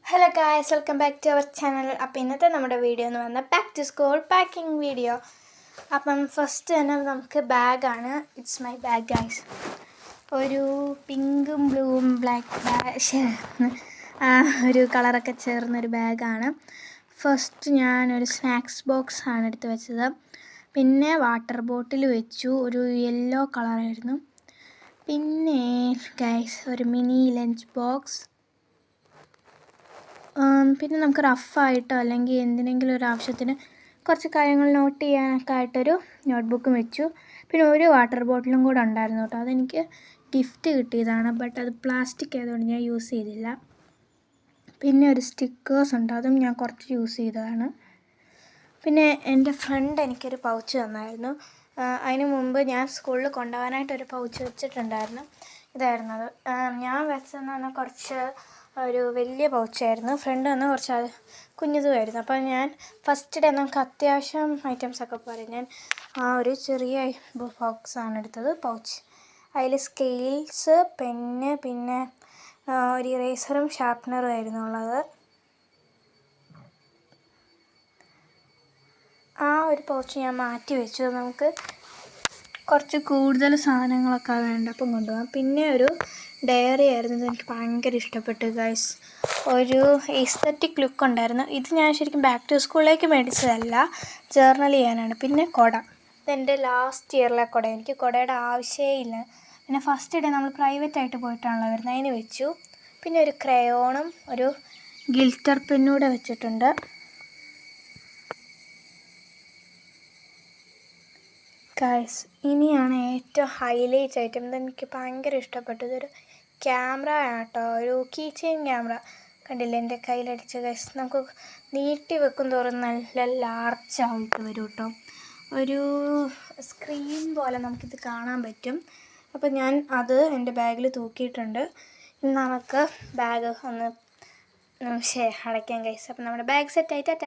Hello guys, welcome back to our channel. അപ്പോൾ ഇന്നത്തെ നമ്മുടെ വീഡിയോ എന്ന് പറഞ്ഞാൽ back to school packing video. അപ്പം ഫസ്റ്റ് തന്നെ നമുക്ക് ബാഗാണ്. It's my bag guys. ഒരു പിങ്കും ബ്ലൂവും ബ്ലാക്ക് ഒരു കളറൊക്കെ ചേർന്നൊരു ബാഗാണ്. ഫസ്റ്റ് ഞാനൊരു സ്നാക്സ് ബോക്സാണ് എടുത്ത് വെച്ചത്. പിന്നെ വാട്ടർ ബോട്ടിൽ വെച്ചു, ഒരു യെല്ലോ കളറായിരുന്നു. പിന്നെ ഗായ്സ് ഒരു മിനി ലഞ്ച് ബോക്സ്. പിന്നെ നമുക്ക് റഫായിട്ടോ അല്ലെങ്കിൽ എന്തിനെങ്കിലും ഒരു ആവശ്യത്തിന് കുറച്ച് കാര്യങ്ങൾ നോട്ട് ചെയ്യാനൊക്കെ ആയിട്ടൊരു നോട്ട്ബുക്കും വെച്ചു. പിന്നെ ഒരു വാട്ടർ ബോട്ടിലും കൂടെ ഉണ്ടായിരുന്നു കേട്ടോ. അതെനിക്ക് ഗിഫ്റ്റ് കിട്ടിയതാണ്, ബട്ട് അത് പ്ലാസ്റ്റിക് ആയതുകൊണ്ട് ഞാൻ യൂസ് ചെയ്തില്ല. പിന്നെ ഒരു സ്റ്റിക്കേഴ്സ് ഉണ്ട്, അതും ഞാൻ കുറച്ച് യൂസ് ചെയ്തതാണ്. പിന്നെ എൻ്റെ ഫ്രണ്ട് എനിക്കൊരു പൗച്ച് തന്നായിരുന്നു. അതിന് മുമ്പ് ഞാൻ സ്കൂളിൽ കൊണ്ടുപോകാനായിട്ടൊരു പൗച്ച് വെച്ചിട്ടുണ്ടായിരുന്നു. ഇതായിരുന്നു അത്. ഞാൻ വെച്ചതെന്ന് പറഞ്ഞാൽ കുറച്ച് ഒരു വലിയ പൗച്ചായിരുന്നു. ഫ്രണ്ട് വന്ന് കുറച്ച് കുഞ്ഞതുമായിരുന്നു. അപ്പോൾ ഞാൻ ഫസ്റ്റ് ഡേ നമുക്ക് അത്യാവശ്യം ഐറ്റംസൊക്കെ പോരെ, ഞാൻ ആ ഒരു ചെറിയ ബോക്സാണ് എടുത്തത്, പൗച്ച്. അതിൽ സ്കെയിൽസ്, പെന്ന്, പിന്നെ ഒരു ഇറേസറും ഷാർപ്പ്നറും ആയിരുന്നു ഉള്ളത്. ആ ഒരു പൗച്ച് ഞാൻ മാറ്റി വെച്ചു. നമുക്ക് കുറച്ച് കൂടുതൽ സാധനങ്ങളൊക്കെ വേണ്ടപ്പം കൊണ്ടുപോകാം. പിന്നെ ഒരു ഡയറി ആയിരുന്നു. എനിക്ക് ഭയങ്കര ഇഷ്ടപ്പെട്ടു ഗൈസ്. ഒരു എസ്തറ്റിക് ലുക്ക് ഉണ്ടായിരുന്നു. ഇത് ഞാൻ ശരിക്കും ബാക്ക് ടു സ്കൂളിലേക്ക് മേടിച്ചതല്ല, ജേർണൽ ചെയ്യാനാണ്. പിന്നെ കുട, ഇതെൻ്റെ ലാസ്റ്റ് ഇയറിലെ കുട. എനിക്ക് കുടയുടെ ആവശ്യമേ ഇല്ല. പിന്നെ ഫസ്റ്റ് ഡേ നമ്മൾ പ്രൈവറ്റായിട്ട് പോയിട്ടാണല്ലോ വരുന്നത്, അതിന് വെച്ചു. പിന്നെ ഒരു ക്രയോണും ഒരു ഗിൽറ്റർ പെന്നൂടെ വെച്ചിട്ടുണ്ട്. ഗൈസ്, ഇനിയാണ് ഏറ്റവും ഹൈലൈറ്റ് ഐറ്റം. ഇതെനിക്ക് ഭയങ്കര ഇഷ്ടപ്പെട്ടു. ഇതൊരു ക്യാമറ ആട്ടോ, ഒരു കീ ചെയിൻ ക്യാമറ. കണ്ടില്ലേ എൻ്റെ കയ്യിലടിച്ച ഗൈസ്. നമുക്ക് നീട്ടി വെക്കും തോറും നല്ല ലാർജായിട്ട് വരും കേട്ടോ. ഒരു സ്ക്രീൻ പോലെ നമുക്കിത് കാണാൻ പറ്റും. അപ്പോൾ ഞാൻ അത് എൻ്റെ ബാഗിൽ തൂക്കിയിട്ടുണ്ട്. ഇനി നമുക്ക് ബാഗ് ഒന്ന് അടയ്ക്കാം ഗൈസ്. അപ്പോൾ നമ്മുടെ ബാഗ് സെറ്റായിട്ട്